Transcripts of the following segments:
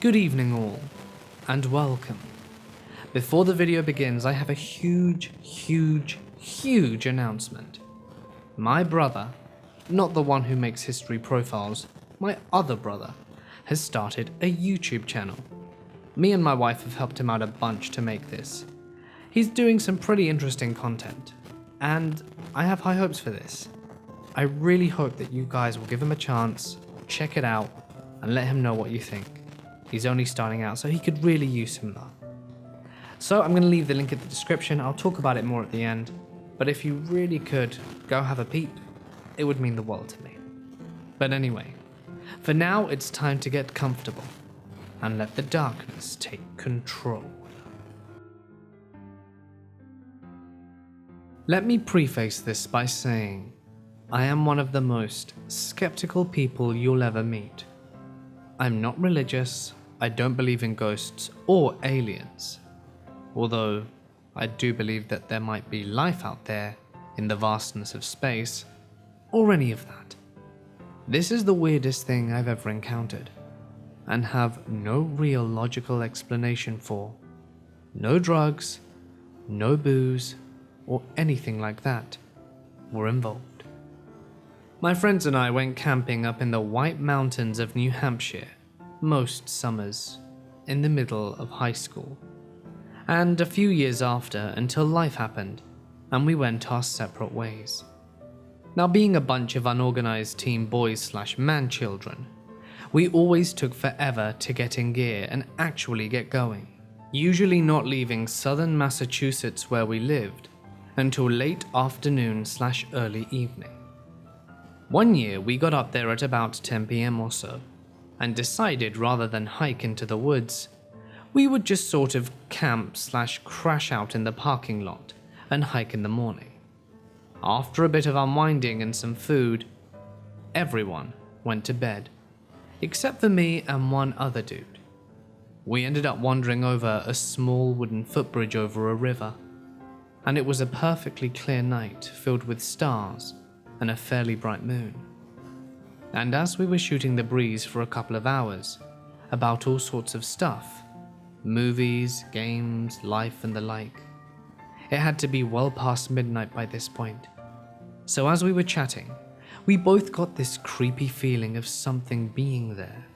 Good evening all, and welcome. Before the video begins, I have a huge announcement. My brother, not the one who makes history profiles, my other brother, has started a YouTube channel. Me and my wife have helped him out a bunch to make this. He's doing some pretty interesting content, and I have high hopes for this. I really hope that you guys will give him a chance, check it out, and let him know what you think. He's only starting out, so he could really use some love. So I'm going to leave the link in the description. I'll talk about it more at the end, but if you really could, go have a peep. It would mean the world to me. But anyway, for now it's time to get comfortable and let the darkness take control. Let me preface this by saying, I am one of the most skeptical people you'll ever meet. I'm not religious, I don't believe in ghosts or aliens, although I do believe that there might be life out there in the vastness of space, or any of that. This is the weirdest thing I've ever encountered, and have no real logical explanation for. No drugs, no booze, or anything like that were involved. My friends and I went camping up in the White Mountains of New Hampshire most summers in the middle of high school, and a few years after until life happened and we went our separate ways. Now, being a bunch of unorganized teen boys/man children, we always took forever to get in gear and actually get going, usually not leaving southern Massachusetts where we lived until late afternoon/early evening. One year we got up there at about 10 p.m. or so, and decided rather than hike into the woods, we would just sort of camp/crash out in the parking lot and hike in the morning. After a bit of unwinding and some food, everyone went to bed, except for me and one other dude. We ended up wandering over a small wooden footbridge over a river, and it was a perfectly clear night filled with stars and a fairly bright moon. And as we were shooting the breeze for a couple of hours about all sorts of stuff, movies, games, life and the like, it had to be well past midnight by this point. So as we were chatting, we both got this creepy feeling of something being there,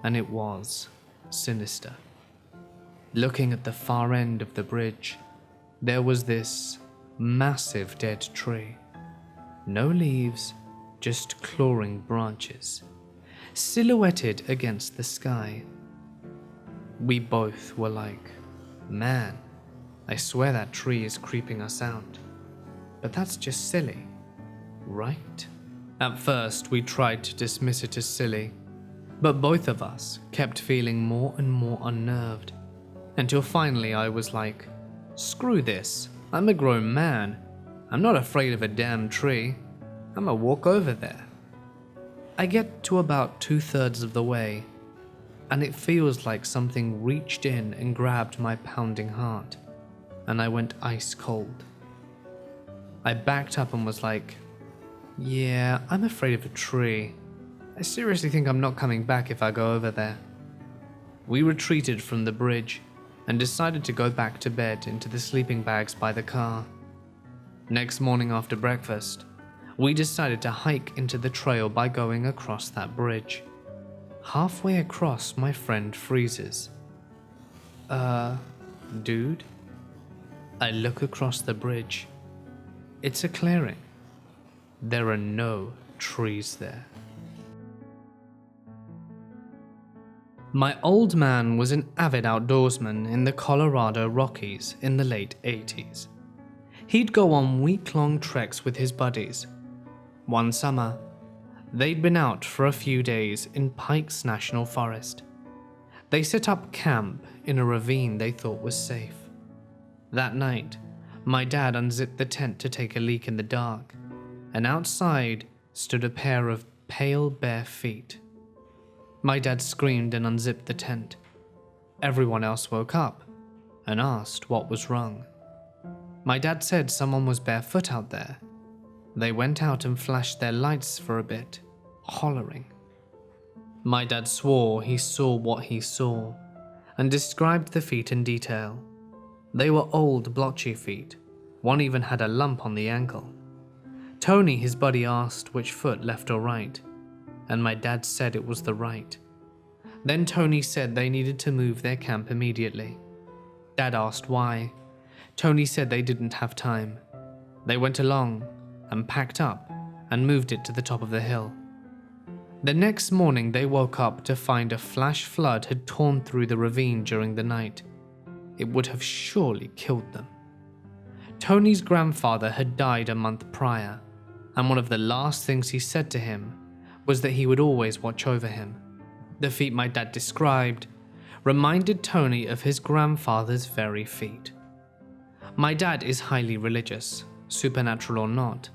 and it was sinister. Looking at the far end of the bridge, there was this massive dead tree. No leaves, just clawing branches, silhouetted against the sky. We both were like, man, I swear that tree is creeping us out. But that's just silly, right? At first, we tried to dismiss it as silly, but both of us kept feeling more and more unnerved, until finally I was like, screw this, I'm a grown man. I'm not afraid of a damn tree. I'ma walk over there. I get to about 2/3 of the way, and it feels like something reached in and grabbed my pounding heart, and I went ice cold. I backed up and was like, yeah, I'm afraid of a tree. I seriously think I'm not coming back if I go over there. We retreated from the bridge and decided to go back to bed into the sleeping bags by the car. Next morning after breakfast, we decided to hike into the trail by going across that bridge. Halfway across, my friend freezes. Dude? I look across the bridge. It's a clearing. There are no trees there. My old man was an avid outdoorsman in the Colorado Rockies in the late 80s. He'd go on week-long treks with his buddies. One summer, they'd been out for a few days in Pikes National Forest. They set up camp in a ravine they thought was safe. That night, my dad unzipped the tent to take a leak in the dark, and outside stood a pair of pale bare feet. My dad screamed and unzipped the tent. Everyone else woke up and asked what was wrong. My dad said someone was barefoot out there. They went out and flashed their lights for a bit, hollering. My dad swore he saw what he saw and described the feet in detail. They were old, blotchy feet. One even had a lump on the ankle. Tony, his buddy, asked which foot, left or right, and my dad said it was the right. Then Tony said they needed to move their camp immediately. Dad asked why. Tony said they didn't have time. They went along and packed up and moved it to the top of the hill. The next morning they woke up to find a flash flood had torn through the ravine during the night. It would have surely killed them. Tony's grandfather had died a month prior, and one of the last things he said to him was that he would always watch over him. The feet my dad described reminded Tony of his grandfather's very feet. My dad is highly religious, supernatural or not.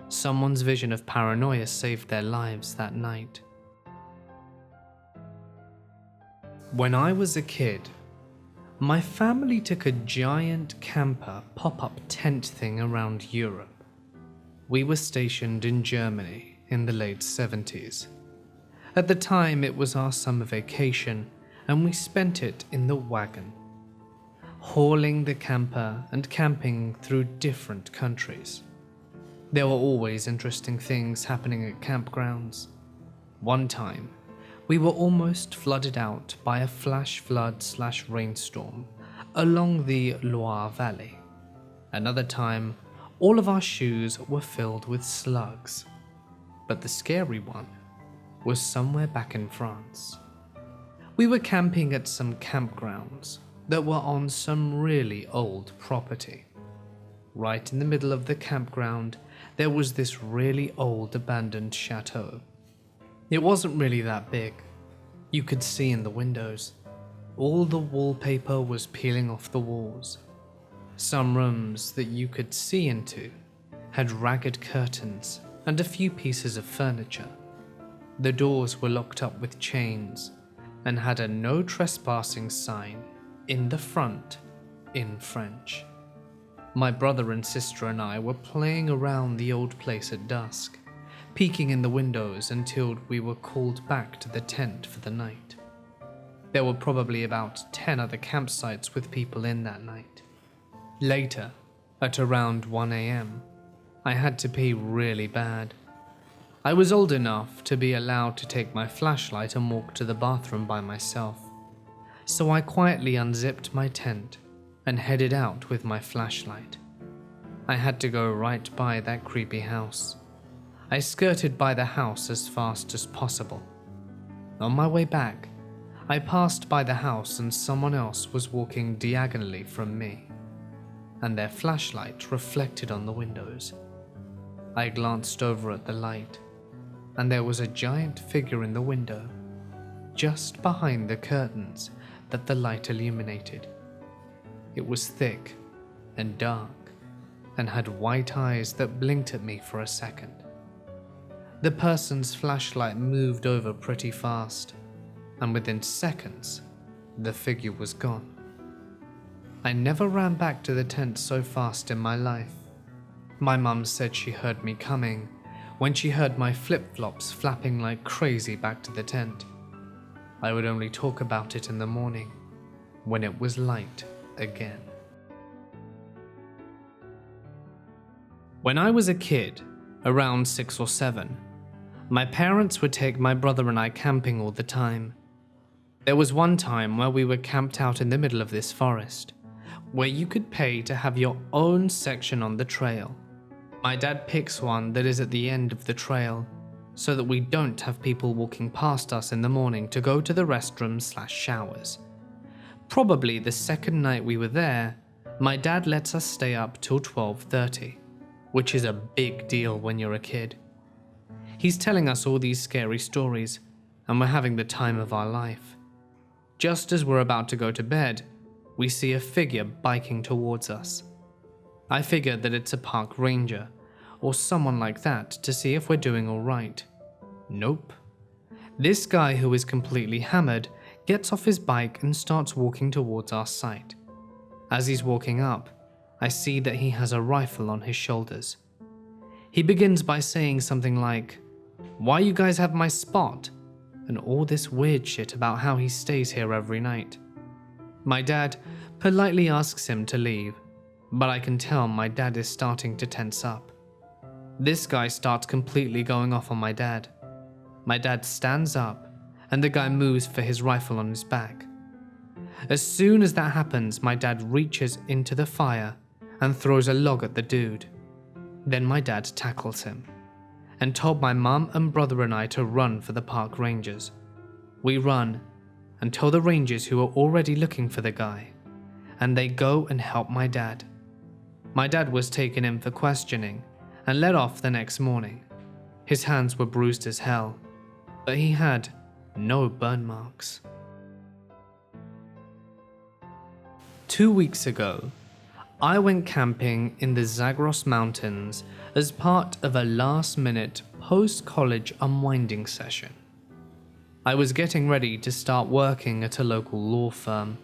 Someone's vision of paranoia saved their lives that night. When I was a kid, my family took a giant camper pop-up tent thing around Europe. We were stationed in Germany in the late 70s. At the time, it was our summer vacation, and we spent it in the wagon, hauling the camper and camping through different countries. There were always interesting things happening at campgrounds. One time, we were almost flooded out by a flash flood/rainstorm along the Loire Valley. Another time, all of our shoes were filled with slugs. But the scary one was somewhere back in France. We were camping at some campgrounds that were on some really old property. Right in the middle of the campground, there was this really old abandoned chateau. It wasn't really that big. You could see in the windows. All the wallpaper was peeling off the walls. Some rooms that you could see into had ragged curtains and a few pieces of furniture. The doors were locked up with chains and had a no trespassing sign in the front in French. My brother and sister and I were playing around the old place at dusk, peeking in the windows until we were called back to the tent for the night. There were probably about 10 other campsites with people in that night. Later, at around 1 a.m., I had to pee really bad. I was old enough to be allowed to take my flashlight and walk to the bathroom by myself, so I quietly unzipped my tent and headed out with my flashlight. I had to go right by that creepy house. I skirted by the house as fast as possible. On my way back, I passed by the house and someone else was walking diagonally from me, and their flashlight reflected on the windows. I glanced over at the light, and there was a giant figure in the window, just behind the curtains that the light illuminated. It was thick and dark, and had white eyes that blinked at me for a second. The person's flashlight moved over pretty fast, and within seconds, the figure was gone. I never ran back to the tent so fast in my life. My mum said she heard me coming when she heard my flip-flops flapping like crazy back to the tent. I would only talk about it in the morning, when it was light again. When I was a kid, around 6 or 7, my parents would take my brother and I camping all the time. There was one time where we were camped out in the middle of this forest, where you could pay to have your own section on the trail. My dad picks one that is at the end of the trail, so that we don't have people walking past us in the morning to go to the restrooms/showers. Probably the second night we were there, my dad lets us stay up till 12:30, which is a big deal when you're a kid. He's telling us all these scary stories, and we're having the time of our life. Just as we're about to go to bed, we see a figure biking towards us. I figure that it's a park ranger, or someone like that, to see if we're doing all right. Nope. This guy, who is completely hammered, gets off his bike and starts walking towards our site. As he's walking up, I see that he has a rifle on his shoulders. He begins by saying something like, "Why you guys have my spot?" and all this weird shit about how he stays here every night. My dad politely asks him to leave, but I can tell my dad is starting to tense up. This guy starts completely going off on my dad. My dad stands up, and the guy moves for his rifle on his back. As soon as that happens, my dad reaches into the fire and throws a log at the dude. Then my dad tackles him and told my mum and brother and I to run for the park rangers. We run until the rangers who are already looking for the guy, and they go and help my dad. My dad was taken in for questioning and let off the next morning. His hands were bruised as hell, but he had no burn marks. 2 weeks ago, I went camping in the Zagros Mountains as part of a last-minute post-college unwinding session. I was getting ready to start working at a local law firm,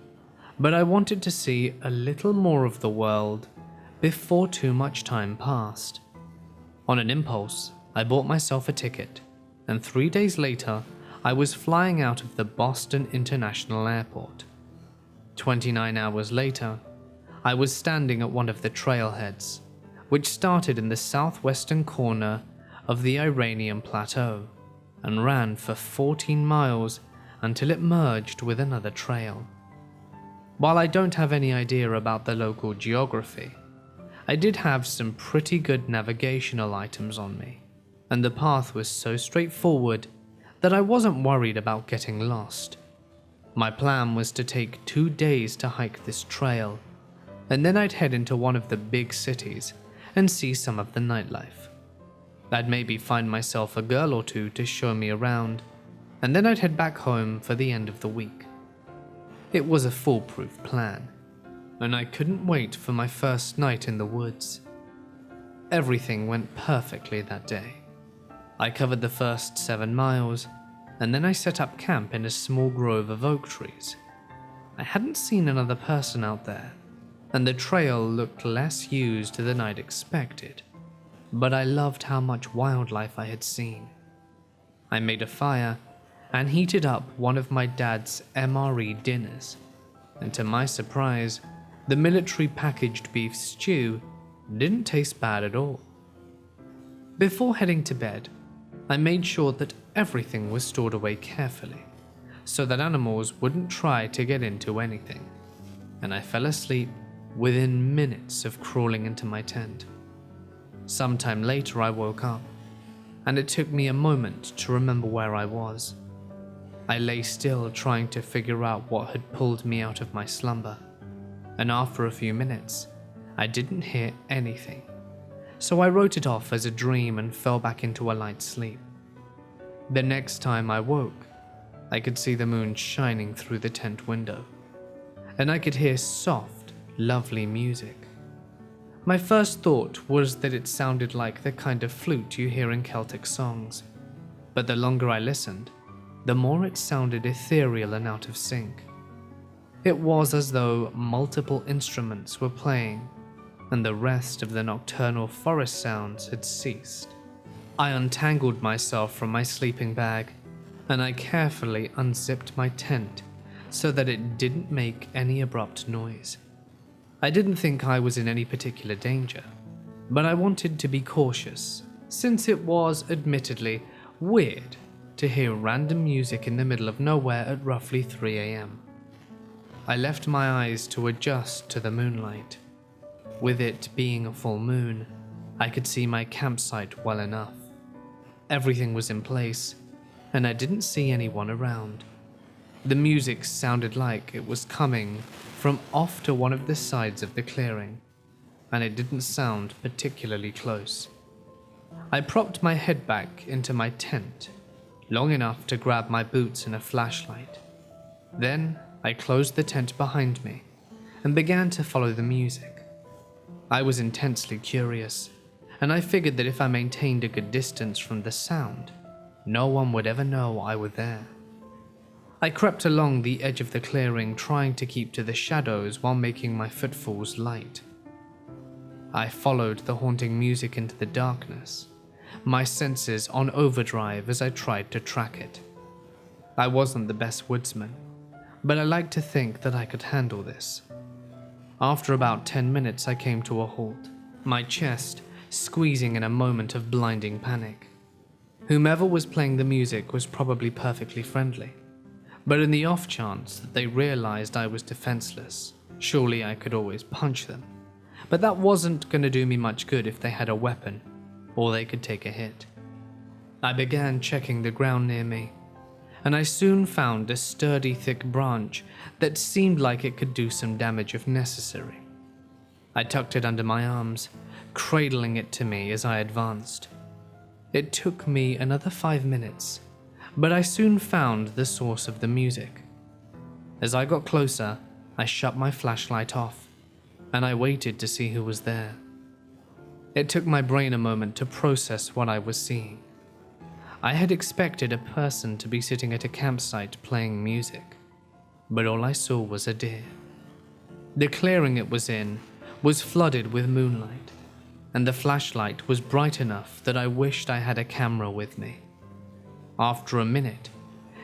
but I wanted to see a little more of the world before too much time passed. On an impulse, I bought myself a ticket, and 3 days later, I was flying out of the Boston International Airport. 29 hours later, I was standing at one of the trailheads, which started in the southwestern corner of the Iranian Plateau and ran for 14 miles until it merged with another trail. While I don't have any idea about the local geography, I did have some pretty good navigational items on me, and the path was so straightforward that I wasn't worried about getting lost. My plan was to take 2 days to hike this trail, and then I'd head into one of the big cities and see some of the nightlife. I'd maybe find myself a girl or two to show me around, and then I'd head back home for the end of the week. It was a foolproof plan, and I couldn't wait for my first night in the woods. Everything went perfectly that day. I covered the first 7 miles, and then I set up camp in a small grove of oak trees. I hadn't seen another person out there, and the trail looked less used than I'd expected, but I loved how much wildlife I had seen. I made a fire and heated up one of my dad's MRE dinners, and to my surprise, the military packaged beef stew didn't taste bad at all. Before heading to bed, I made sure that everything was stored away carefully, so that animals wouldn't try to get into anything, and I fell asleep within minutes of crawling into my tent. Sometime later I woke up, and it took me a moment to remember where I was. I lay still trying to figure out what had pulled me out of my slumber, and after a few minutes, I didn't hear anything, so I wrote it off as a dream and fell back into a light sleep. The next time I woke, I could see the moon shining through the tent window, and I could hear soft, lovely music. My first thought was that it sounded like the kind of flute you hear in Celtic songs, but the longer I listened, the more it sounded ethereal and out of sync. It was as though multiple instruments were playing, and the rest of the nocturnal forest sounds had ceased. I untangled myself from my sleeping bag, and I carefully unzipped my tent so that it didn't make any abrupt noise. I didn't think I was in any particular danger, but I wanted to be cautious, since it was admittedly weird to hear random music in the middle of nowhere at roughly 3 a.m. I left my eyes to adjust to the moonlight. With it being a full moon, I could see my campsite well enough. Everything was in place, and I didn't see anyone around. The music sounded like it was coming from off to one of the sides of the clearing, and it didn't sound particularly close. I propped my head back into my tent, long enough to grab my boots and a flashlight. Then I closed the tent behind me and began to follow the music. I was intensely curious, and I figured that if I maintained a good distance from the sound, no one would ever know I was there. I crept along the edge of the clearing, trying to keep to the shadows while making my footfalls light. I followed the haunting music into the darkness, my senses on overdrive as I tried to track it. I wasn't the best woodsman, but I like to think that I could handle this. After about 10 minutes, I came to a halt, my chest squeezing in a moment of blinding panic. Whomever was playing the music was probably perfectly friendly, but in the off chance that they realized I was defenseless, surely I could always punch them. But that wasn't going to do me much good if they had a weapon, or they could take a hit. I began checking the ground near me, and I soon found a sturdy, thick branch that seemed like it could do some damage if necessary. I tucked it under my arms, cradling it to me as I advanced. It took me another 5 minutes, but I soon found the source of the music. As I got closer, I shut my flashlight off, and I waited to see who was there. It took my brain a moment to process what I was seeing. I had expected a person to be sitting at a campsite playing music, but all I saw was a deer. The clearing it was in was flooded with moonlight, and the flashlight was bright enough that I wished I had a camera with me. After a minute,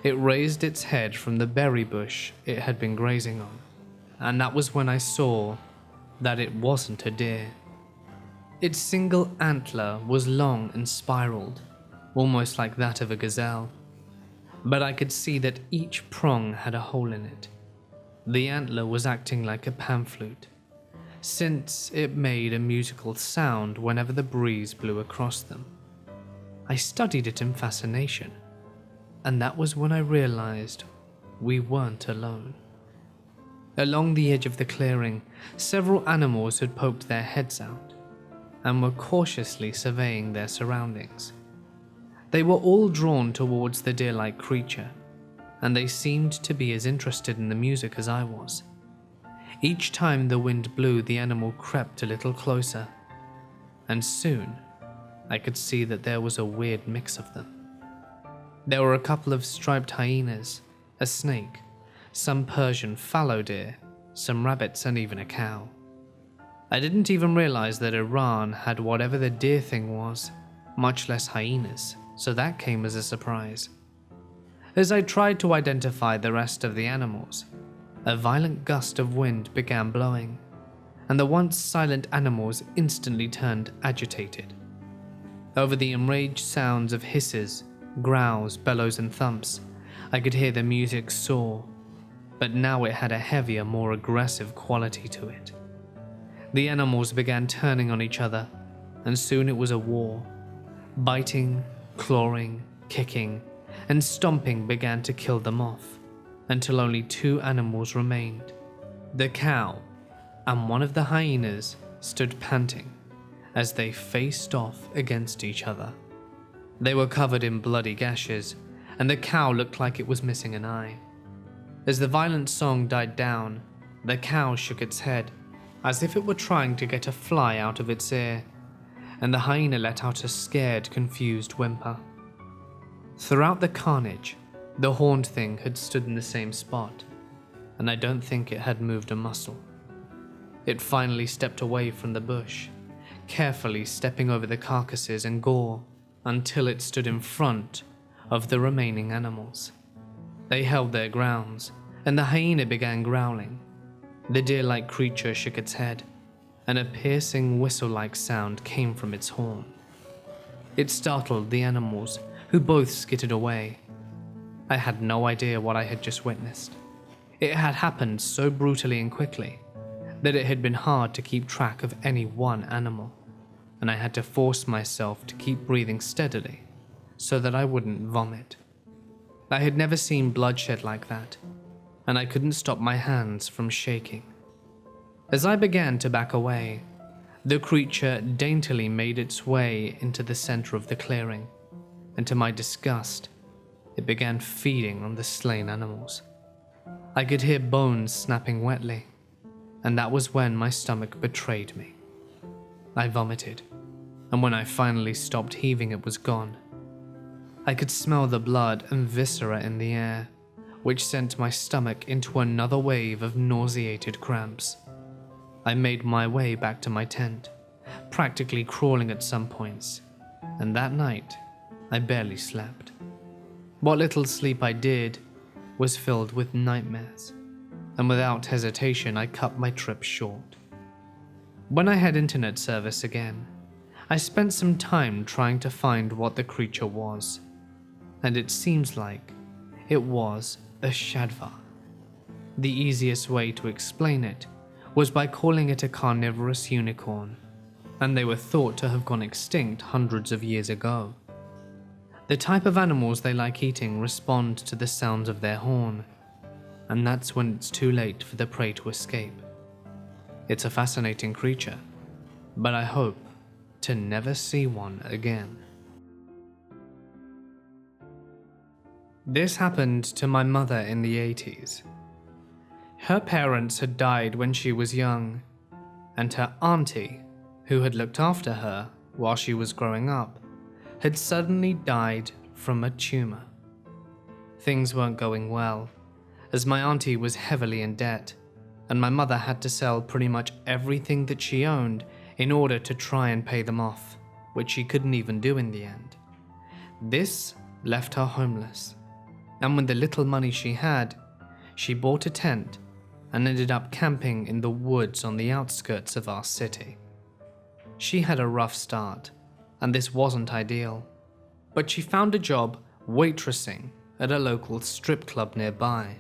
it raised its head from the berry bush it had been grazing on, and that was when I saw that it wasn't a deer. Its single antler was long and spiraled, almost like that of a gazelle, but I could see that each prong had a hole in it. The antler was acting like a pan flute, since it made a musical sound whenever the breeze blew across them. I studied it in fascination, and that was when I realized we weren't alone. Along the edge of the clearing, several animals had poked their heads out and were cautiously surveying their surroundings. They were all drawn towards the deer-like creature, and they seemed to be as interested in the music as I was. Each time the wind blew, the animal crept a little closer, and soon I could see that there was a weird mix of them. There were a couple of striped hyenas, a snake, some Persian fallow deer, some rabbits, and even a cow. I didn't even realize that Iran had whatever the deer thing was, much less hyenas, so that came as a surprise. As I tried to identify the rest of the animals, a violent gust of wind began blowing, and the once silent animals instantly turned agitated. Over the enraged sounds of hisses, growls, bellows, and thumps, I could hear the music soar, but now it had a heavier, more aggressive quality to it. The animals began turning on each other, and soon it was a war. Biting, clawing, kicking, and stomping began to kill them off, until only 2 animals remained. The cow and one of the hyenas stood panting as they faced off against each other. They were covered in bloody gashes, and the cow looked like it was missing an eye. As the violent song died down, the cow shook its head, as if it were trying to get a fly out of its ear, and the hyena let out a scared, confused whimper. Throughout the carnage, the horned thing had stood in the same spot, and I don't think it had moved a muscle. It finally stepped away from the bush, carefully stepping over the carcasses and gore until it stood in front of the remaining animals. They held their grounds, and the hyena began growling. The deer-like creature shook its head, and a piercing whistle-like sound came from its horn. It startled the animals, who both skittered away. I had no idea what I had just witnessed. It had happened so brutally and quickly that it had been hard to keep track of any one animal, and I had to force myself to keep breathing steadily so that I wouldn't vomit. I had never seen bloodshed like that, and I couldn't stop my hands from shaking. As I began to back away, the creature daintily made its way into the center of the clearing, and to my disgust, it began feeding on the slain animals. I could hear bones snapping wetly, and that was when my stomach betrayed me. I vomited, and when I finally stopped heaving, it was gone. I could smell the blood and viscera in the air, which sent my stomach into another wave of nauseated cramps. I made my way back to my tent, practically crawling at some points, and that night, I barely slept. What little sleep I did was filled with nightmares, and without hesitation I cut my trip short. When I had internet service again, I spent some time trying to find what the creature was, and it seems like it was a shadvar. The easiest way to explain it was by calling it a carnivorous unicorn, and they were thought to have gone extinct hundreds of years ago. The type of animals they like eating respond to the sounds of their horn, and that's when it's too late for the prey to escape. It's a fascinating creature, but I hope to never see one again. This happened to my mother in the 80s. Her parents had died when she was young, and her auntie, who had looked after her while she was growing up, had suddenly died from a tumor. Things weren't going well, as my auntie was heavily in debt, and my mother had to sell pretty much everything that she owned in order to try and pay them off, which she couldn't even do in the end. This left her homeless, and with the little money she had, she bought a tent and ended up camping in the woods on the outskirts of our city. She had a rough start, and this wasn't ideal, but she found a job waitressing at a local strip club nearby.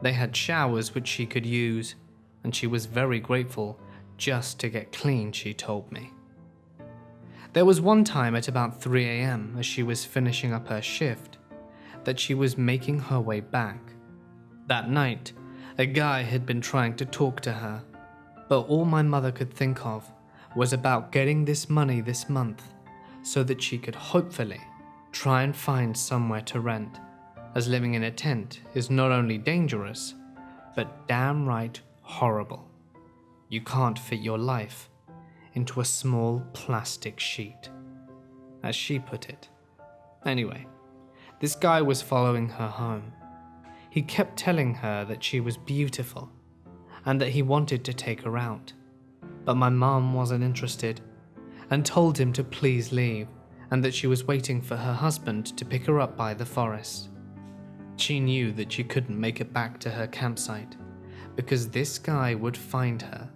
They had showers which she could use, and she was very grateful just to get clean, she told me. There was one time at about 3 a.m. as she was finishing up her shift that she was making her way back. That night, a guy had been trying to talk to her, but all my mother could think of was about getting this money this month so that she could hopefully try and find somewhere to rent, as living in a tent is not only dangerous, but damn right horrible. You can't fit your life into a small plastic sheet, as she put it. Anyway, this guy was following her home. He kept telling her that she was beautiful and that he wanted to take her out, but my mom wasn't interested and told him to please leave and that she was waiting for her husband to pick her up by the forest. She knew that she couldn't make it back to her campsite because this guy would find her,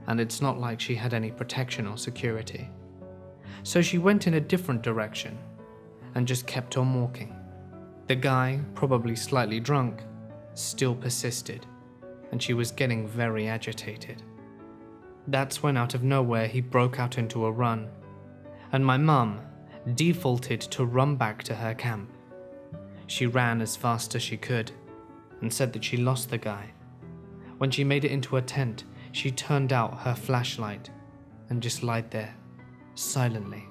and it's not like she had any protection or security. So she went in a different direction and just kept on walking. The guy, probably slightly drunk, still persisted, and she was getting very agitated. That's when out of nowhere he broke out into a run, and my mum defaulted to run back to her camp. She ran as fast as she could and said that she lost the guy. When she made it into her tent, she turned out her flashlight and just lied there, silently.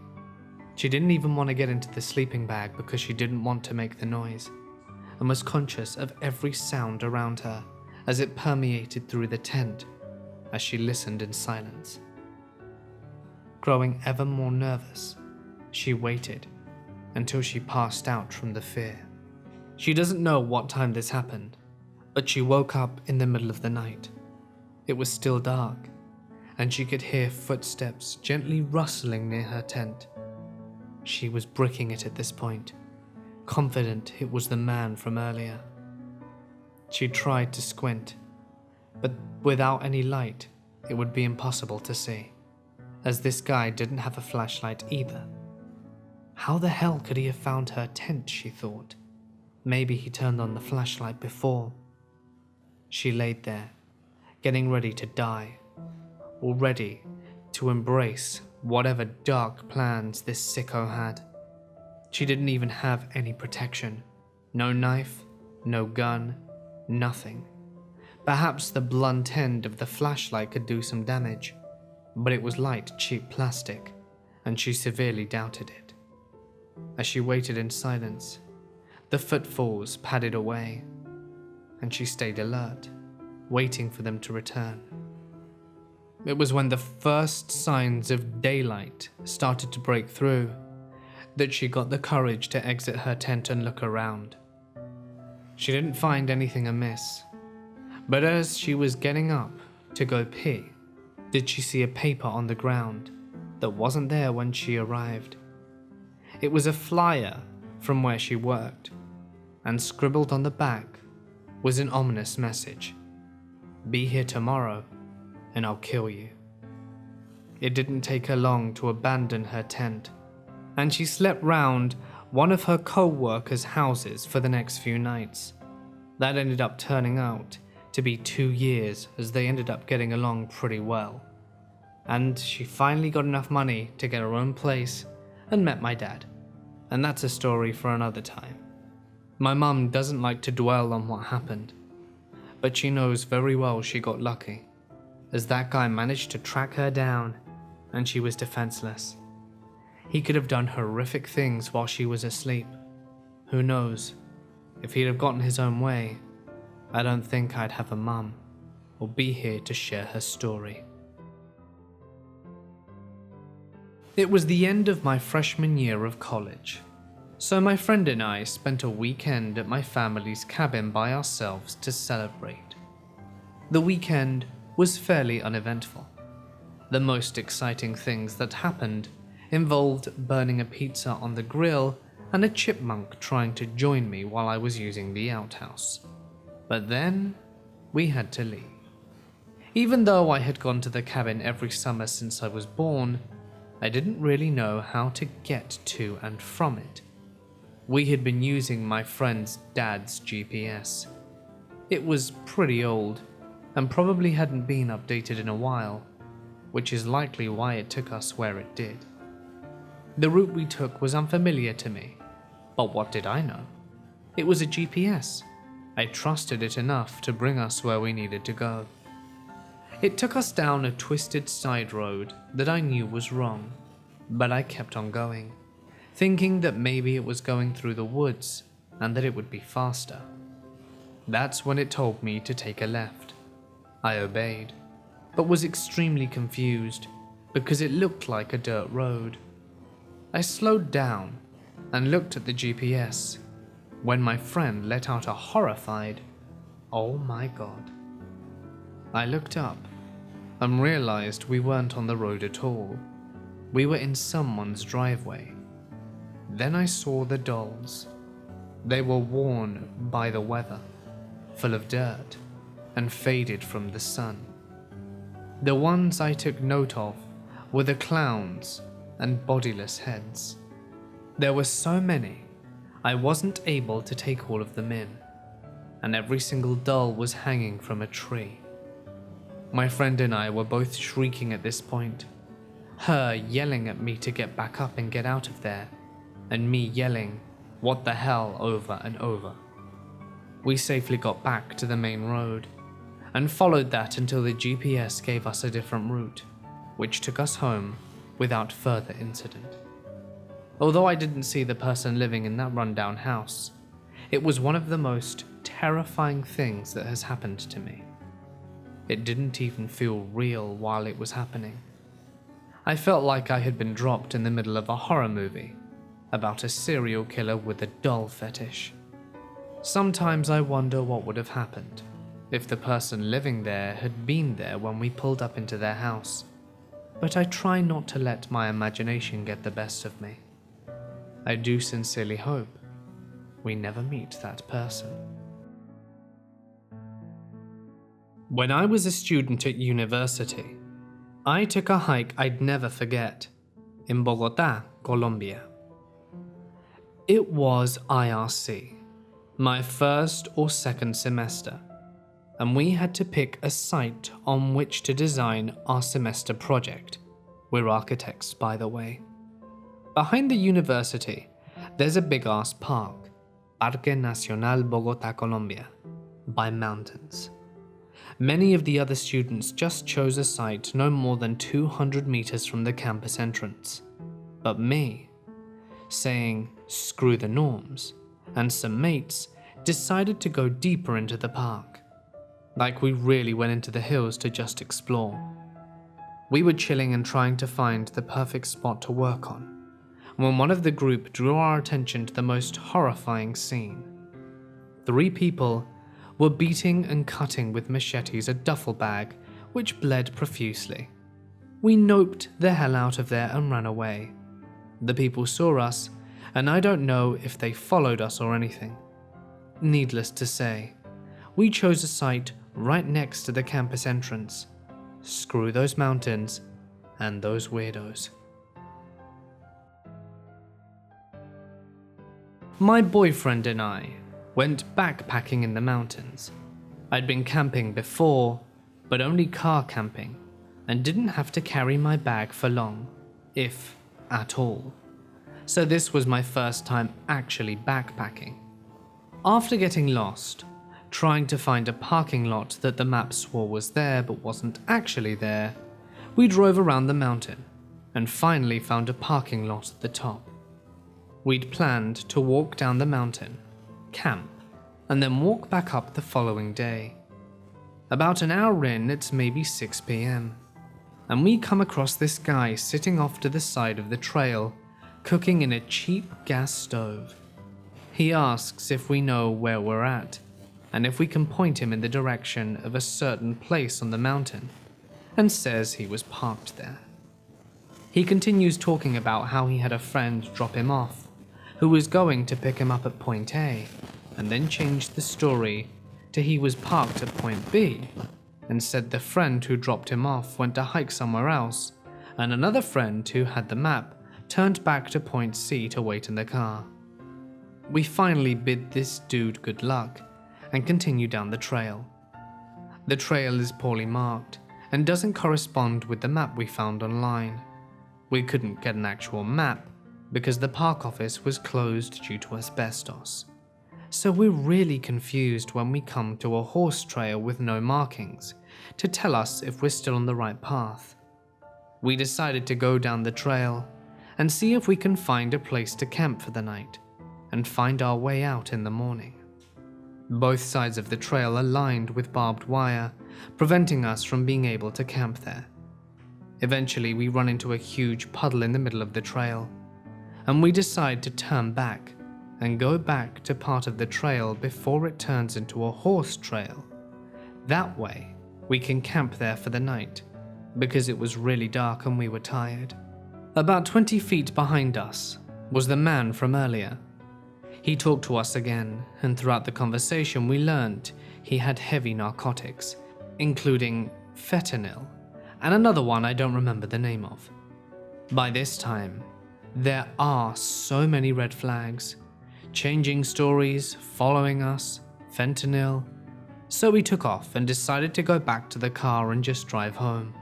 She didn't even want to get into the sleeping bag because she didn't want to make the noise, and was conscious of every sound around her as it permeated through the tent as she listened in silence. Growing ever more nervous, she waited until she passed out from the fear. She doesn't know what time this happened, but she woke up in the middle of the night. It was still dark, and she could hear footsteps gently rustling near her tent. She was bricking it at this point, confident it was the man from earlier. She tried to squint, but without any light, it would be impossible to see, as this guy didn't have a flashlight either. How the hell could he have found her tent, she thought. Maybe he turned on the flashlight before. She laid there, getting ready to die, or ready to embrace whatever dark plans this sicko had. She didn't even have any protection. No knife, no gun, nothing. Perhaps the blunt end of the flashlight could do some damage, but it was light, cheap plastic, and she severely doubted it. As she waited in silence, the footfalls padded away, and she stayed alert, waiting for them to return. It was when the first signs of daylight started to break through that she got the courage to exit her tent and look around. She didn't find anything amiss, but as she was getting up to go pee, did she see a paper on the ground that wasn't there when she arrived. It was a flyer from where she worked, and scribbled on the back was an ominous message. Be here tomorrow and I'll kill you. It didn't take her long to abandon her tent, and she slept round one of her co-workers' houses for the next few nights. That ended up turning out to be 2 years, as they ended up getting along pretty well. And she finally got enough money to get her own place and met my dad. And that's a story for another time. My mum doesn't like to dwell on what happened, but she knows very well she got lucky, as that guy managed to track her down and she was defenseless. He could have done horrific things while she was asleep. Who knows? If he'd have gotten his own way, I don't think I'd have a mum or be here to share her story. It was the end of my freshman year of college, so my friend and I spent a weekend at my family's cabin by ourselves to celebrate. The weekend was fairly uneventful. The most exciting things that happened involved burning a pizza on the grill and a chipmunk trying to join me while I was using the outhouse. But then, we had to leave. Even though I had gone to the cabin every summer since I was born, I didn't really know how to get to and from it. We had been using my friend's dad's GPS. It was pretty old, and probably hadn't been updated in a while, which is likely why it took us where it did. The route we took was unfamiliar to me, but what did I know? It was a GPS. I trusted it enough to bring us where we needed to go. It took us down a twisted side road that I knew was wrong, but I kept on going, thinking that maybe it was going through the woods and that it would be faster. That's when it told me to take a left. I obeyed, but was extremely confused because it looked like a dirt road. I slowed down and looked at the GPS when my friend let out a horrified, "Oh my God." I looked up and realized we weren't on the road at all. We were in someone's driveway. Then I saw the dolls. They were worn by the weather, full of dirt, and faded from the sun. The ones I took note of were the clowns and bodiless heads. There were so many, I wasn't able to take all of them in, and every single doll was hanging from a tree. My friend and I were both shrieking at this point, her yelling at me to get back up and get out of there, and me yelling, "What the hell," over and over. We safely got back to the main road, and followed that until the GPS gave us a different route, which took us home without further incident. Although I didn't see the person living in that rundown house, it was one of the most terrifying things that has happened to me. It didn't even feel real while it was happening. I felt like I had been dropped in the middle of a horror movie about a serial killer with a doll fetish. Sometimes I wonder what would have happened if the person living there had been there when we pulled up into their house, but I try not to let my imagination get the best of me. I do sincerely hope we never meet that person. When I was a student at university, I took a hike I'd never forget in Bogotá, Colombia. It was IRC, my first or second semester, and we had to pick a site on which to design our semester project. We're architects, by the way. Behind the university, there's a big-ass park, Parque Nacional Bogotá, Colombia, by mountains. Many of the other students just chose a site no more than 200 meters from the campus entrance. But me, saying screw the norms, and some mates decided to go deeper into the park. Like we really went into the hills to just explore. We were chilling and trying to find the perfect spot to work on, when one of the group drew our attention to the most horrifying scene. 3 people were beating and cutting with machetes a duffel bag which bled profusely. We noped the hell out of there and ran away. The people saw us, and I don't know if they followed us or anything. Needless to say, we chose a site right next to the campus entrance. Screw those mountains and those weirdos. My boyfriend and I went backpacking in the mountains. I'd been camping before, but only car camping, and didn't have to carry my bag for long, if at all. So this was my first time actually backpacking. After getting lost, trying to find a parking lot that the map swore was there but wasn't actually there, we drove around the mountain and finally found a parking lot at the top. We'd planned to walk down the mountain, camp, and then walk back up the following day. About an hour in, it's maybe 6 p.m, and we come across this guy sitting off to the side of the trail, cooking in a cheap gas stove. He asks if we know where we're at, and if we can point him in the direction of a certain place on the mountain, and says he was parked there. He continues talking about how he had a friend drop him off, who was going to pick him up at point A, and then changed the story to he was parked at point B, and said the friend who dropped him off went to hike somewhere else, and another friend who had the map turned back to point C to wait in the car. We finally bid this dude good luck and continue down the trail. The trail is poorly marked and doesn't correspond with the map we found online. We couldn't get an actual map because the park office was closed due to asbestos. So we're really confused when we come to a horse trail with no markings to tell us if we're still on the right path. We decided to go down the trail and see if we can find a place to camp for the night and find our way out in the morning. Both sides of the trail are lined with barbed wire, preventing us from being able to camp there. Eventually, we run into a huge puddle in the middle of the trail, and we decide to turn back and go back to part of the trail before it turns into a horse trail. That way, we can camp there for the night, because it was really dark and we were tired. About 20 feet behind us was the man from earlier. He talked to us again, and throughout the conversation we learned he had heavy narcotics, including fentanyl, and another one I don't remember the name of. By this time, there are so many red flags, changing stories, following us, fentanyl. So we took off and decided to go back to the car and just drive home.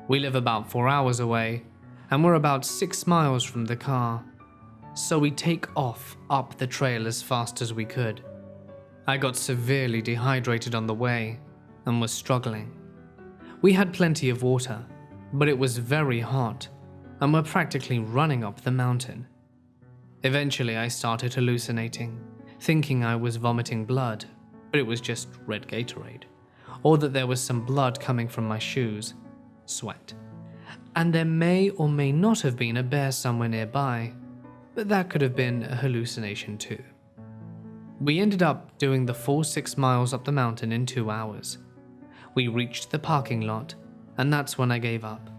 We live about 4 hours away, and we're about 6 miles from the car. So we take off up the trail as fast as we could. I got severely dehydrated on the way and was struggling. We had plenty of water, but it was very hot and were practically running up the mountain. Eventually I started hallucinating, thinking I was vomiting blood, but it was just red Gatorade, or that there was some blood coming from my shoes, sweat. And there may or may not have been a bear somewhere nearby, but that could have been a hallucination too. We ended up doing the full 6 miles up the mountain in 2 hours. We reached the parking lot, and that's when I gave up.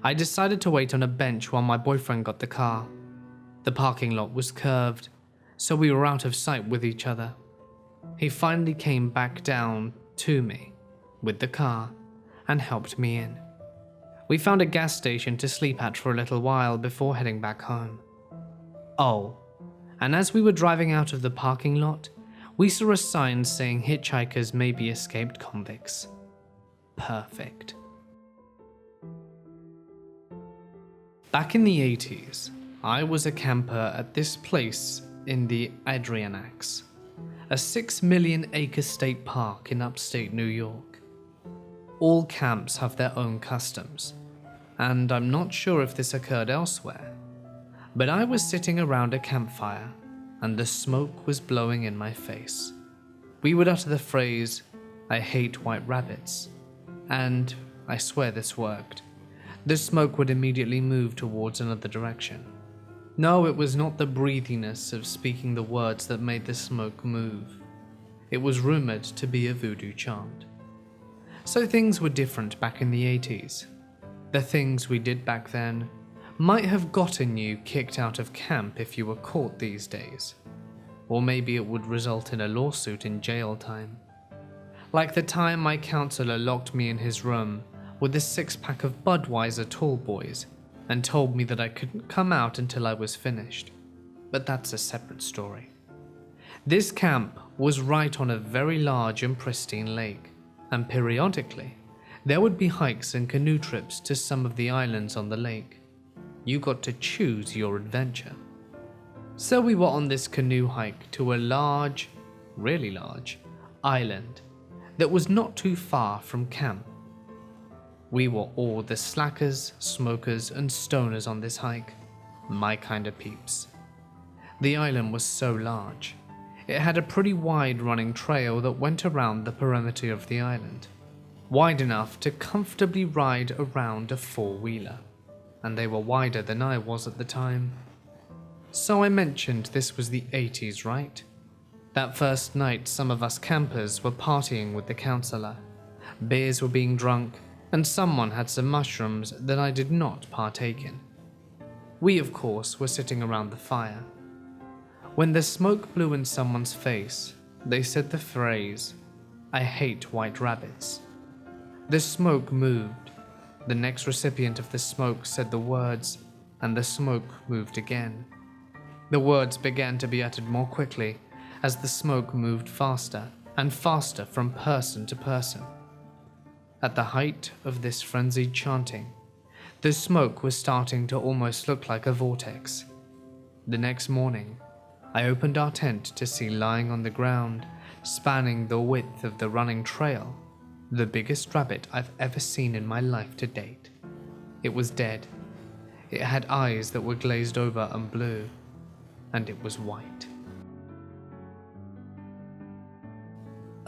I decided to wait on a bench while my boyfriend got the car. The parking lot was curved, so we were out of sight with each other. He finally came back down to me with the car and helped me in. We found a gas station to sleep at for a little while before heading back home. Oh, and as we were driving out of the parking lot, we saw a sign saying hitchhikers may be escaped convicts. Perfect. Back in the 80s, I was a camper at this place in the Adirondacks, a 6 million acre state park in upstate New York. All camps have their own customs, and I'm not sure if this occurred elsewhere, but I was sitting around a campfire and the smoke was blowing in my face. We would utter the phrase, "I hate white rabbits," and I swear this worked. The smoke would immediately move towards another direction. No, it was not the breathiness of speaking the words that made the smoke move. It was rumored to be a voodoo chant. So things were different back in the 80s. The things we did back then might have gotten you kicked out of camp if you were caught these days. Or maybe it would result in a lawsuit in jail time. Like the time my counselor locked me in his room with a 6-pack of Budweiser tall boys and told me that I couldn't come out until I was finished. But that's a separate story. This camp was right on a very large and pristine lake, and periodically, there would be hikes and canoe trips to some of the islands on the lake. You got to choose your adventure. So we were on this canoe hike to a large, really large, island that was not too far from camp. We were all the slackers, smokers, and stoners on this hike, my kind of peeps. The island was so large. It had a pretty wide running trail that went around the perimeter of the island, wide enough to comfortably ride around a four-wheeler, and they were wider than I was at the time. So I mentioned this was the 80s, right? That first night, some of us campers were partying with the counselor. Beers were being drunk, and someone had some mushrooms that I did not partake in. We, of course, were sitting around the fire. When the smoke blew in someone's face, they said the phrase, "I hate white rabbits." The smoke moved. The next recipient of the smoke said the words, and the smoke moved again. The words began to be uttered more quickly as the smoke moved faster and faster from person to person. At the height of this frenzied chanting, the smoke was starting to almost look like a vortex. The next morning, I opened our tent to see lying on the ground, spanning the width of the running trail, the biggest rabbit I've ever seen in my life to date. It was dead. It had eyes that were glazed over and blue, and it was white.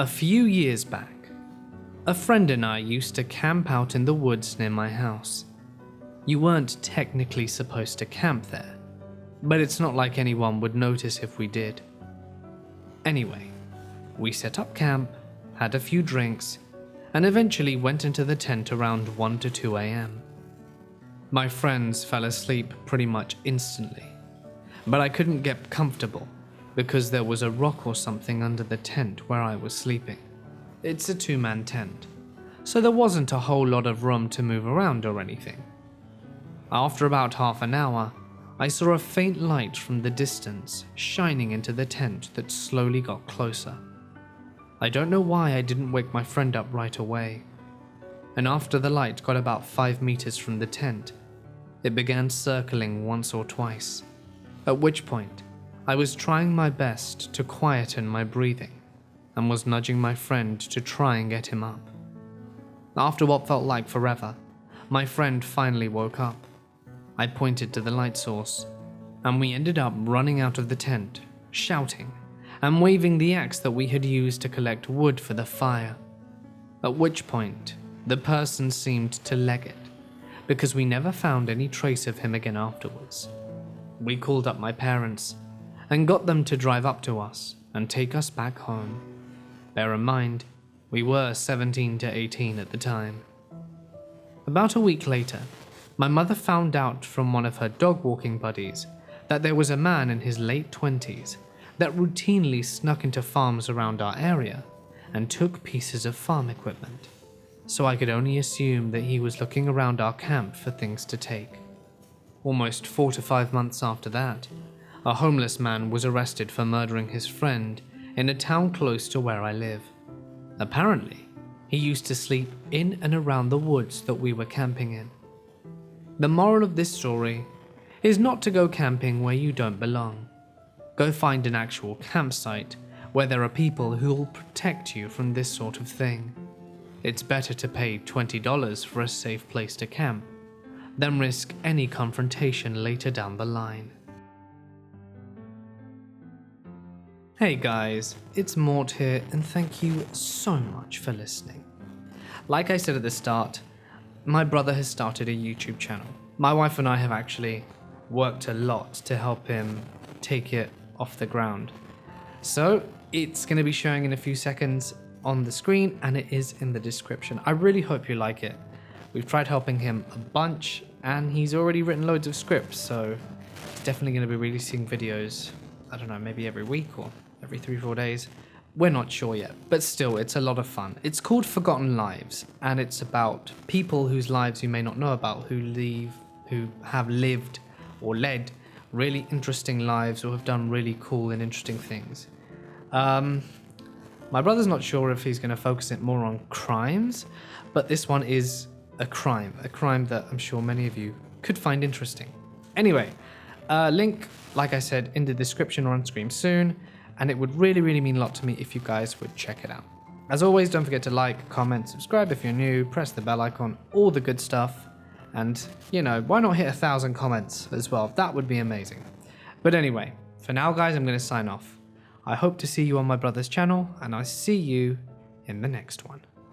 A few years back, a friend and I used to camp out in the woods near my house. You weren't technically supposed to camp there, but it's not like anyone would notice if we did. Anyway, we set up camp, had a few drinks, and eventually went into the tent around 1 to 2 a.m. My friends fell asleep pretty much instantly, but I couldn't get comfortable because there was a rock or something under the tent where I was sleeping. It's a 2-man tent, so there wasn't a whole lot of room to move around or anything. After about half an hour, I saw a faint light from the distance shining into the tent that slowly got closer. I don't know why I didn't wake my friend up right away. And after the light got about 5 meters from the tent, it began circling once or twice, at which point I was trying my best to quieten my breathing and was nudging my friend to try and get him up. After what felt like forever, my friend finally woke up. I pointed to the light source, and we ended up running out of the tent, shouting, and waving the axe that we had used to collect wood for the fire. At which point, the person seemed to leg it, because we never found any trace of him again afterwards. We called up my parents, and got them to drive up to us and take us back home. Bear in mind, we were 17 to 18 at the time. About a week later, my mother found out from one of her dog walking buddies that there was a man in his late 20s that routinely snuck into farms around our area and took pieces of farm equipment. So I could only assume that he was looking around our camp for things to take. Almost 4 to 5 months after that, a homeless man was arrested for murdering his friend in a town close to where I live. Apparently, he used to sleep in and around the woods that we were camping in. The moral of this story is not to go camping where you don't belong. Go find an actual campsite where there are people who will protect you from this sort of thing. It's better to pay $20 for a safe place to camp than risk any confrontation later down the line. Hey guys, it's Mort here, and thank you so much for listening. Like I said at the start, my brother has started a YouTube channel. My wife and I have actually worked a lot to help him take it off the ground. So it's going to be showing in a few seconds on the screen, and it is in the description. I really hope you like it. We've tried helping him a bunch, and he's already written loads of scripts, so he's definitely going to be releasing videos, I don't know, maybe every week or every 3-4 days. We're not sure yet, but still, it's a lot of fun. It's called Forgotten Lives, and it's about people whose lives you may not know about, who have lived or led really interesting lives or have done really cool and interesting things. My brother's not sure if he's going to focus it more on crimes, but this one is a crime that I'm sure many of you could find interesting. Anyway, link, like I said, in the description or on screen soon, and it would really, really mean a lot to me if you guys would check it out. As always, don't forget to like, comment, subscribe if you're new, press the bell icon, all the good stuff, and, you know, why not hit 1,000 comments as well? That would be amazing. But anyway, for now, guys, I'm going to sign off. I hope to see you on my brother's channel, and I'll see you in the next one.